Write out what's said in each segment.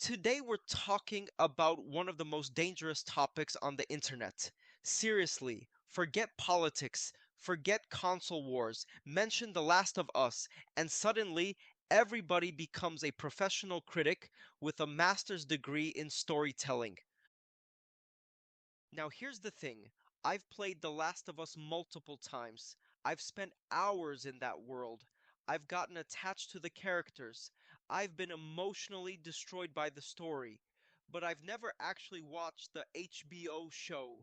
Today we're talking about one of the most dangerous topics on the internet. Seriously, forget politics, forget console wars, mention The Last of Us, and suddenly everybody becomes a professional critic with a master's degree in storytelling. Now here's the thing. I've played The Last of Us multiple times. I've spent hours in that world. I've gotten attached to the characters. I've been emotionally destroyed by the story. But I've never actually watched the HBO show.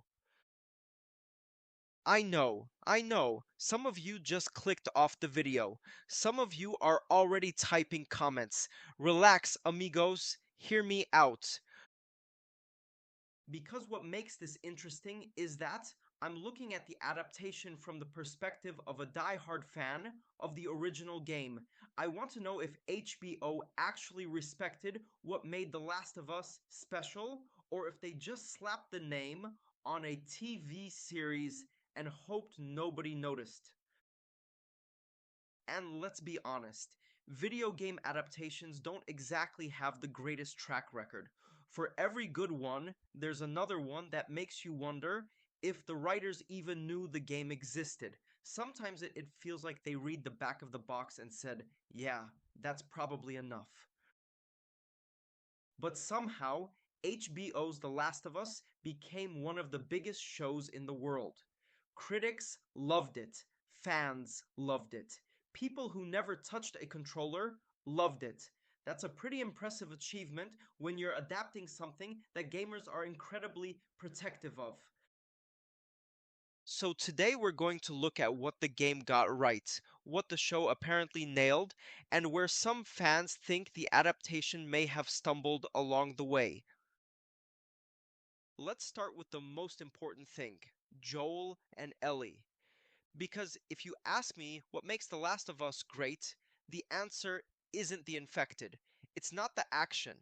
I know. Some of you just clicked off the video. Some of you are already typing comments. Relax, amigos. Hear me out. Because what makes this interesting is that I'm looking at the adaptation from the perspective of a die-hard fan of the original game. I want to know if HBO actually respected what made The Last of Us special, or if they just slapped the name on a TV series and hoped nobody noticed. And let's be honest, video game adaptations don't exactly have the greatest track record. For every good one, there's another one that makes you wonder if the writers even knew the game existed. Sometimes it feels like they read the back of the box and said, yeah, that's probably enough. But somehow, HBO's The Last of Us became one of the biggest shows in the world. Critics loved it, fans loved it. People who never touched a controller loved it. That's a pretty impressive achievement when you're adapting something that gamers are incredibly protective of. So today we're going to look at what the game got right, what the show apparently nailed, and where some fans think the adaptation may have stumbled along the way. Let's start with the most important thing, Joel and Ellie. Because if you ask me what makes The Last of Us great, the answer isn't the infected. It's not the action.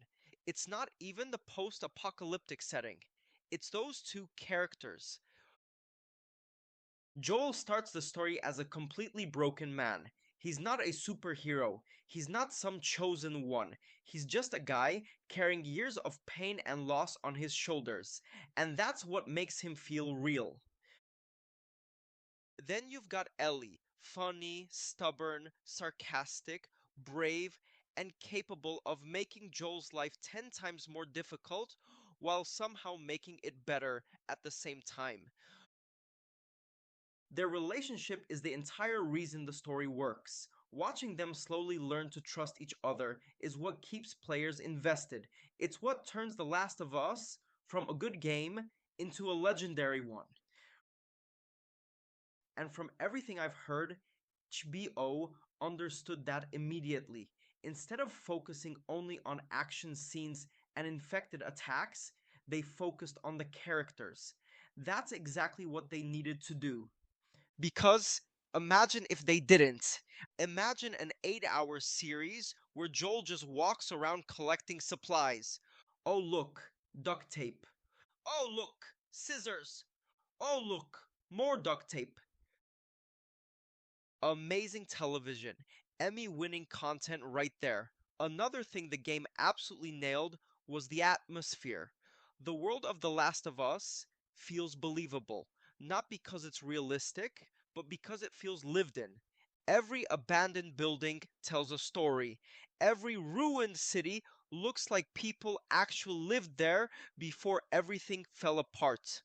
It's not even the post-apocalyptic setting. It's those two characters. Joel starts the story as a completely broken man. He's not a superhero. He's not some chosen one. He's just a guy carrying years of pain and loss on his shoulders. And that's what makes him feel real. Then you've got Ellie, funny, stubborn, sarcastic, brave, and capable of making Joel's life 10 times more difficult while somehow making it better at the same time. Their relationship is the entire reason the story works. Watching them slowly learn to trust each other is what keeps players invested. It's what turns The Last of Us from a good game into a legendary one. And from everything I've heard, HBO understood that immediately. Instead of focusing only on action scenes and infected attacks, they focused on the characters. That's exactly what they needed to do. Because imagine if they didn't. Imagine an 8-hour series where Joel just walks around collecting supplies. Oh, look, duct tape. Oh, look, scissors. Oh, look, more duct tape. Amazing television. Emmy winning content right there. Another thing the game absolutely nailed was the atmosphere. The world of The Last of Us feels believable, not because it's realistic, but because it feels lived in. Every abandoned building tells a story. Every ruined city looks like people actually lived there before everything fell apart.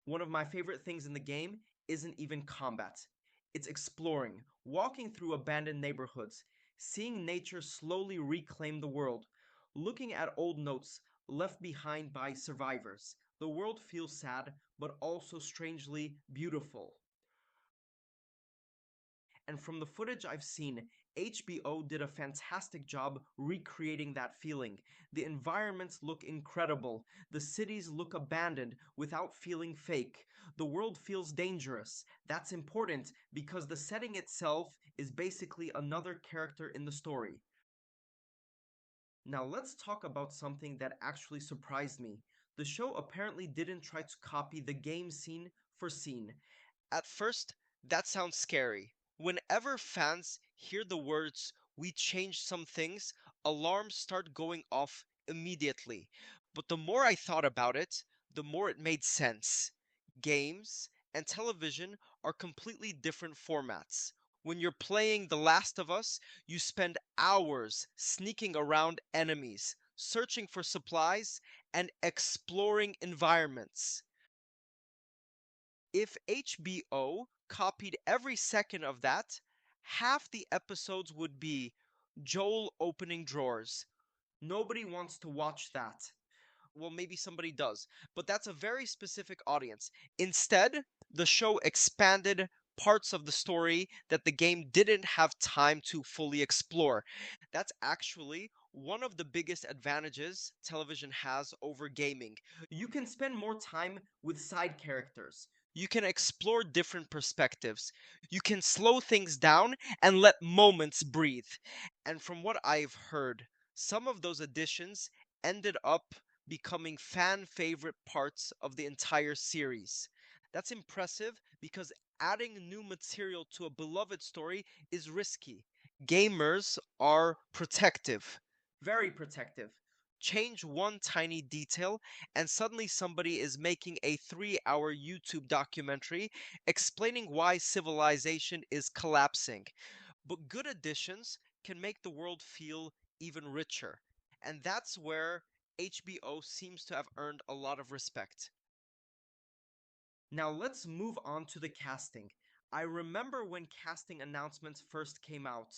One of my favorite things in the game isn't even combat. It's exploring, walking through abandoned neighborhoods, seeing nature slowly reclaim the world, looking at old notes left behind by survivors. The world feels sad, but also strangely beautiful. And from the footage I've seen, HBO did a fantastic job recreating that feeling. The environments look incredible. The cities look abandoned without feeling fake. The world feels dangerous. That's important because the setting itself is basically another character in the story. Now let's talk about something that actually surprised me. The show apparently didn't try to copy the game scene for scene. At first, that sounds scary. Whenever fans hear the words, we changed some things, alarms start going off immediately. But the more I thought about it, the more it made sense. Games and television are completely different formats. When you're playing The Last of Us, you spend hours sneaking around enemies, searching for supplies, and exploring environments. If HBO copied every second of that, half the episodes would be Joel opening drawers. Nobody wants to watch that. Well, maybe somebody does, but that's a very specific audience. Instead, the show expanded parts of the story that the game didn't have time to fully explore. That's actually one of the biggest advantages television has over gaming. You can spend more time with side characters. You can explore different perspectives. You can slow things down and let moments breathe. And from what I've heard, some of those additions ended up becoming fan favorite parts of the entire series. That's impressive because adding new material to a beloved story is risky. Gamers are protective, very protective. Change one tiny detail, and suddenly somebody is making a 3 hour YouTube documentary explaining why civilization is collapsing. But good additions can make the world feel even richer. And that's where HBO seems to have earned a lot of respect. Now let's move on to the casting. I remember when casting announcements first came out.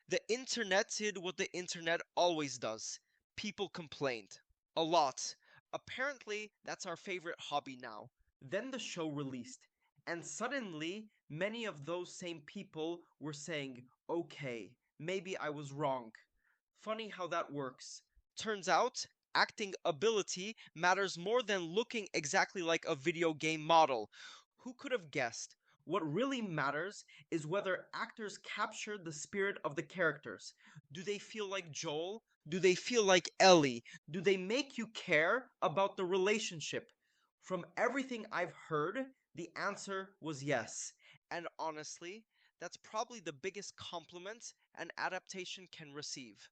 The internet did what the internet always does. People complained. A lot. Apparently, that's our favorite hobby now. Then the show released, and suddenly, many of those same people were saying, okay, maybe I was wrong. Funny how that works. Turns out, acting ability matters more than looking exactly like a video game model. Who could have guessed? What really matters is whether actors capture the spirit of the characters. Do they feel like Joel? Do they feel like Ellie? Do they make you care about the relationship? From everything I've heard, the answer was yes. And honestly, that's probably the biggest compliment an adaptation can receive.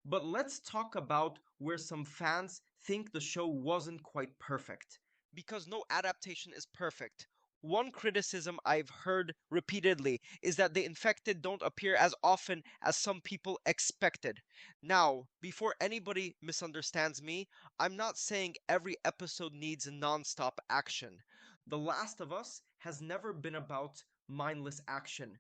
But let's talk about where some fans think the show wasn't quite perfect. Because no adaptation is perfect. One criticism I've heard repeatedly is that the infected don't appear as often as some people expected. Now, before anybody misunderstands me, I'm not saying every episode needs non-stop action. The Last of Us has never been about mindless action.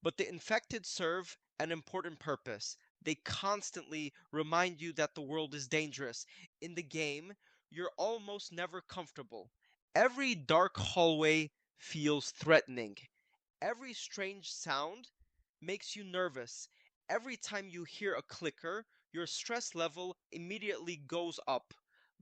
But the infected serve an important purpose. They constantly remind you that the world is dangerous. In the game, you're almost never comfortable. Every dark hallway feels threatening. Every strange sound makes you nervous. Every time you hear a clicker, your stress level immediately goes up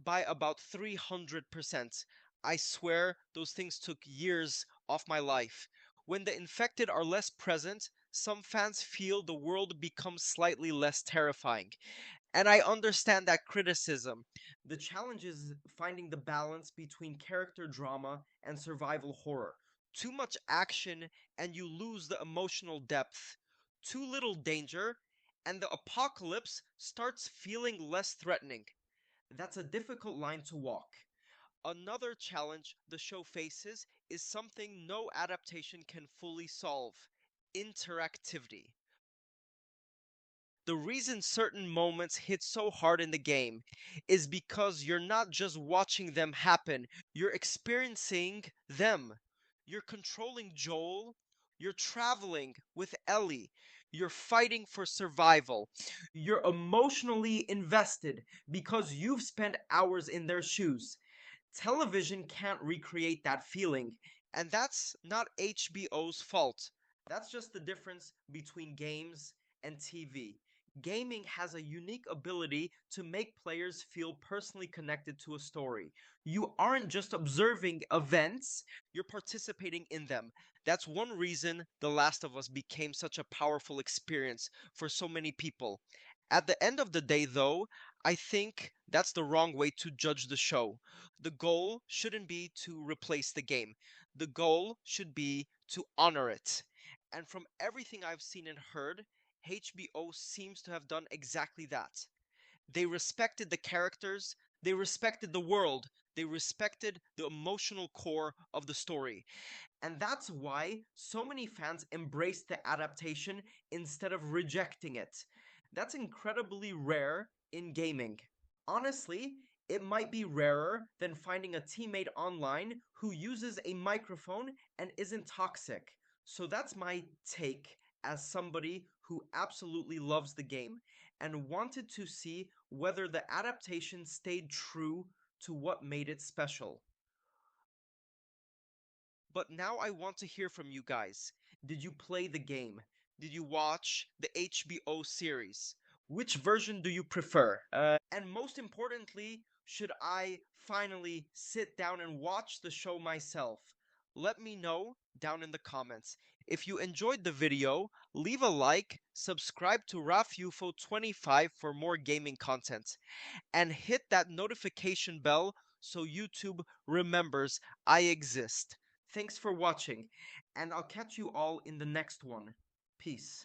by about 300%. I swear those things took years off my life. When the infected are less present, some fans feel the world becomes slightly less terrifying. And I understand that criticism. The challenge is finding the balance between character drama and survival horror. Too much action and you lose the emotional depth. Too little danger and the apocalypse starts feeling less threatening. That's a difficult line to walk. Another challenge the show faces is something no adaptation can fully solve: interactivity. The reason certain moments hit so hard in the game is because you're not just watching them happen, you're experiencing them. You're controlling Joel, you're traveling with Ellie, you're fighting for survival, you're emotionally invested because you've spent hours in their shoes. Television can't recreate that feeling, and that's not HBO's fault. That's just the difference between games and TV. Gaming has a unique ability to make players feel personally connected to a story. You aren't just observing events, you're participating in them. That's one reason The Last of Us became such a powerful experience for so many people. At the end of the day, though, I think that's the wrong way to judge the show. The goal shouldn't be to replace the game. The goal should be to honor it. And from everything I've seen and heard, HBO seems to have done exactly that. They respected the characters, they respected the world, they respected the emotional core of the story. And that's why so many fans embraced the adaptation instead of rejecting it. That's incredibly rare in gaming. Honestly, it might be rarer than finding a teammate online who uses a microphone and isn't toxic. So that's my take as somebody who absolutely loves the game and wanted to see whether the adaptation stayed true to what made it special. But now I want to hear from you guys. Did you play the game? Did you watch the HBO series? Which version do you prefer? And most importantly, should I finally sit down and watch the show myself? Let me know down in the comments. If you enjoyed the video, leave a like, subscribe to RafUFO25 for more gaming content, and hit that notification bell so YouTube remembers I exist. Thanks for watching, and I'll catch you all in the next one. Peace.